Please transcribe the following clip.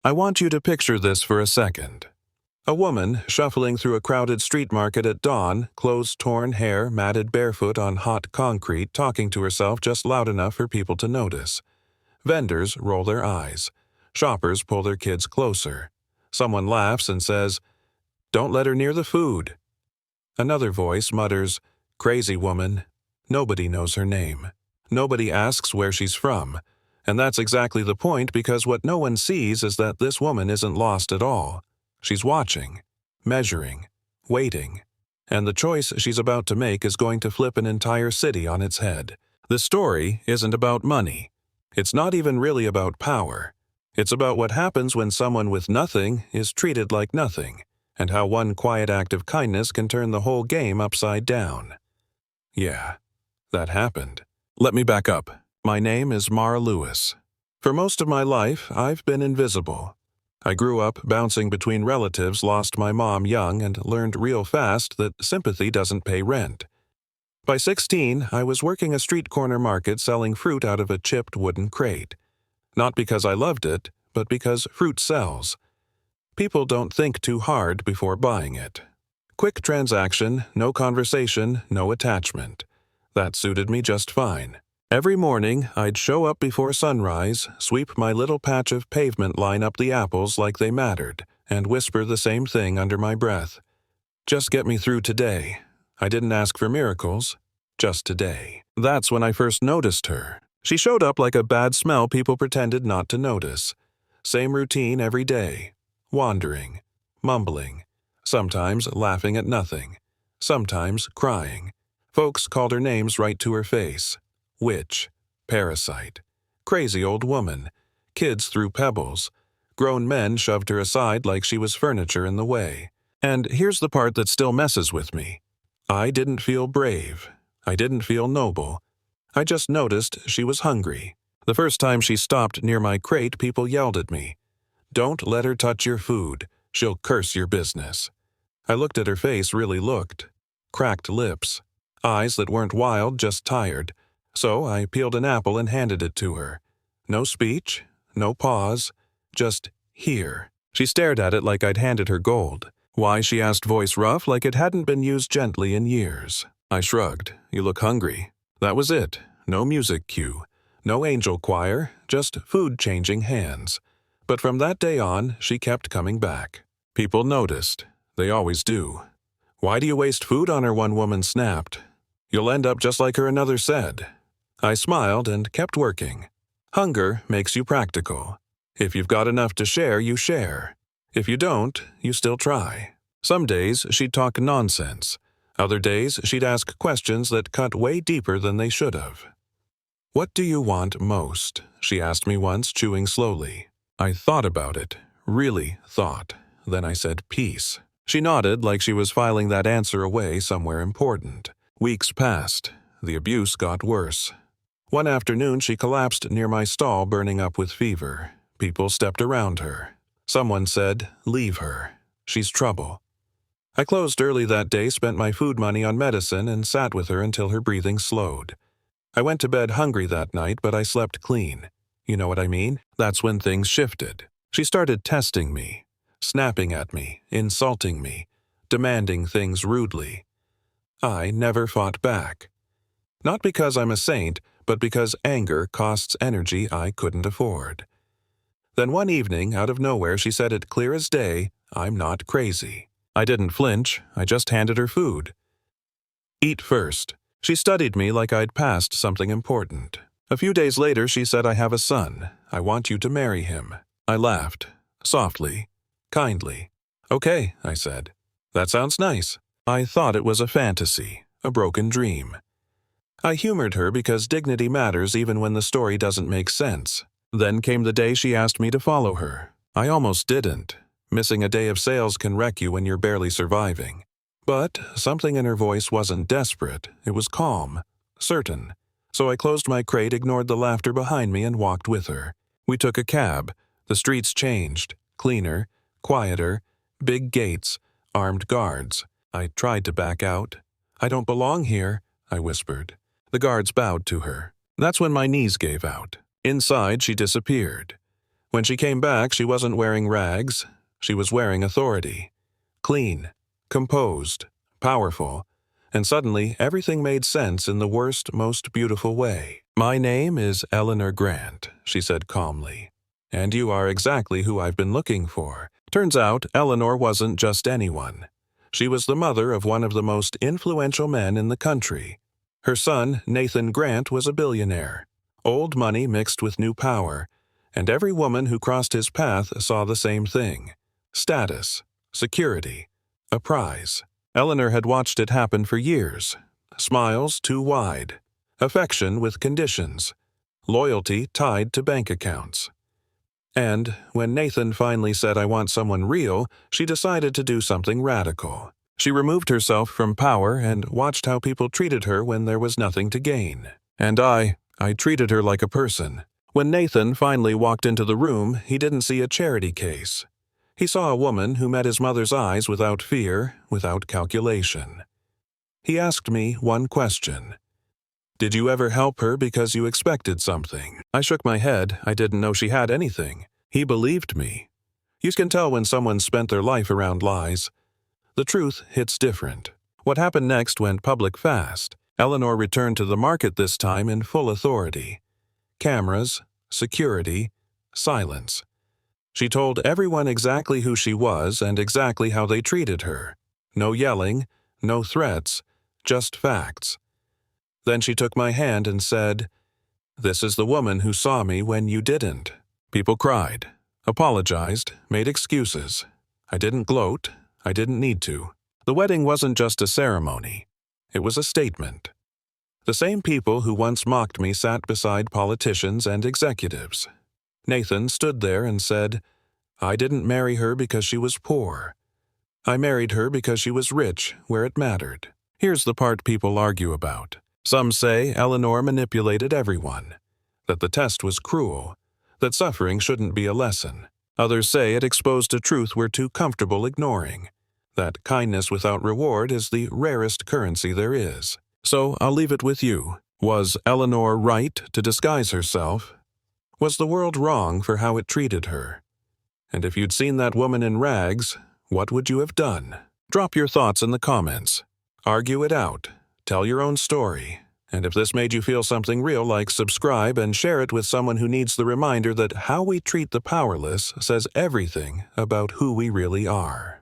I want you to picture this for a second. A woman shuffling through a crowded street market at dawn, clothes-torn hair matted barefoot on hot concrete, talking to herself just loud enough for people to notice. Vendors roll their eyes. Shoppers pull their kids closer. Someone laughs and says, "Don't let her near the food." Another voice mutters, "Crazy woman." Nobody knows her name. Nobody asks where she's from. And that's exactly the point, because what no one sees is that this woman isn't lost at all. She's watching, measuring, waiting. And the choice she's about to make is going to flip an entire city on its head. The story isn't about money. It's not even really about power. It's about what happens when someone with nothing is treated like nothing, and how one quiet act of kindness can turn the whole game upside down. Yeah, that happened. Let me back up. My name is Mara Lewis. For most of my life, I've been invisible. I grew up bouncing between relatives, lost my mom young, and learned real fast that sympathy doesn't pay rent. By 16, I was working a street corner market selling fruit out of a chipped wooden crate. Not because I loved it, but because fruit sells. People don't think too hard before buying it. Quick transaction, no conversation, no attachment. That suited me just fine. Every morning, I'd show up before sunrise, sweep my little patch of pavement line up the apples like they mattered, and whisper the same thing under my breath. Just get me through today. I didn't ask for miracles, just today. That's when I first noticed her. She showed up like a bad smell people pretended not to notice. Same routine every day. Wandering, mumbling, sometimes laughing at nothing, sometimes crying. Folks called her names right to her face. Witch, parasite, crazy old woman. Kids threw pebbles. Grown men shoved her aside like she was furniture in the way. And here's the part that still messes with me. I didn't feel brave. I didn't feel noble. I just noticed she was hungry. The first time she stopped near my crate, people yelled at me. "Don't let her touch your food. She'll curse your business." I looked at her face, really looked. Cracked lips. Eyes that weren't wild, just tired. So I peeled an apple and handed it to her. No speech, no pause, just here. She stared at it like I'd handed her gold. Why, she asked, voice rough, like it hadn't been used gently in years. I shrugged. "You look hungry." That was it. No music cue. No angel choir, just food-changing hands. But from that day on, she kept coming back. People noticed. They always do. "Why do you waste food on her?" one woman snapped. "You'll end up just like her," another said. I smiled and kept working. Hunger makes you practical. If you've got enough to share, you share. If you don't, you still try. Some days she'd talk nonsense. Other days she'd ask questions that cut way deeper than they should have. "What do you want most?" she asked me once, chewing slowly. I thought about it, really thought. Then I said, "Peace." She nodded like she was filing that answer away somewhere important. Weeks passed. The abuse got worse. One afternoon she collapsed near my stall, burning up with fever. People stepped around her. Someone said, "Leave her. She's trouble." I closed early that day, spent my food money on medicine, and sat with her until her breathing slowed. I went to bed hungry that night, but I slept clean. You know what I mean? That's when things shifted. She started testing me, snapping at me, insulting me, demanding things rudely. I never fought back. Not because I'm a saint, but because anger costs energy I couldn't afford. Then one evening, out of nowhere, she said it clear as day, "I'm not crazy." I didn't flinch, I just handed her food. "Eat first." She studied me like I'd passed something important. A few days later, she said, "I have a son. I want you to marry him." I laughed, softly, kindly. "Okay," I said. "That sounds nice." I thought it was a fantasy, a broken dream. I humored her because dignity matters even when the story doesn't make sense. Then came the day she asked me to follow her. I almost didn't. Missing a day of sales can wreck you when you're barely surviving. But something in her voice wasn't desperate. It was calm, certain. So I closed my crate, ignored the laughter behind me, and walked with her. We took a cab. The streets changed. Cleaner, quieter, big gates, armed guards. I tried to back out. "I don't belong here," I whispered. The guards bowed to her. That's when my knees gave out. Inside, she disappeared. When she came back, she wasn't wearing rags. She was wearing authority. Clean, composed, powerful, and suddenly everything made sense in the worst, most beautiful way. "My name is Eleanor Grant," she said calmly, "and you are exactly who I've been looking for." Turns out, Eleanor wasn't just anyone. She was the mother of one of the most influential men in the country. Her son, Nathan Grant, was a billionaire. Old money mixed with new power, and every woman who crossed his path saw the same thing: status, security, a prize. Eleanor had watched it happen for years. Smiles too wide, affection with conditions, loyalty tied to bank accounts. And when Nathan finally said, "I want someone real," she decided to do something radical. She removed herself from power and watched how people treated her when there was nothing to gain. And I treated her like a person. When Nathan finally walked into the room, he didn't see a charity case. He saw a woman who met his mother's eyes without fear, without calculation. He asked me one question. "Did you ever help her because you expected something?" I shook my head. I didn't know she had anything. He believed me. You can tell when someone spent their life around lies. The truth hits different. What happened next went public fast. Eleanor returned to the market this time in full authority. Cameras, security, silence. She told everyone exactly who she was and exactly how they treated her. No yelling, no threats, just facts. Then she took my hand and said, "This is the woman who saw me when you didn't." People cried, apologized, made excuses. I didn't gloat. I didn't need to. The wedding wasn't just a ceremony. It was a statement. The same people who once mocked me sat beside politicians and executives. Nathan stood there and said, "I didn't marry her because she was poor. I married her because she was rich where it mattered." Here's the part people argue about. Some say Eleanor manipulated everyone, that the test was cruel, that suffering shouldn't be a lesson. Others say it exposed a truth we're too comfortable ignoring, that kindness without reward is the rarest currency there is. So I'll leave it with you. Was Eleanor right to disguise herself? Was the world wrong for how it treated her? And if you'd seen that woman in rags, what would you have done? Drop your thoughts in the comments. Argue it out. Tell your own story. And if this made you feel something real, like, subscribe and share it with someone who needs the reminder that how we treat the powerless says everything about who we really are.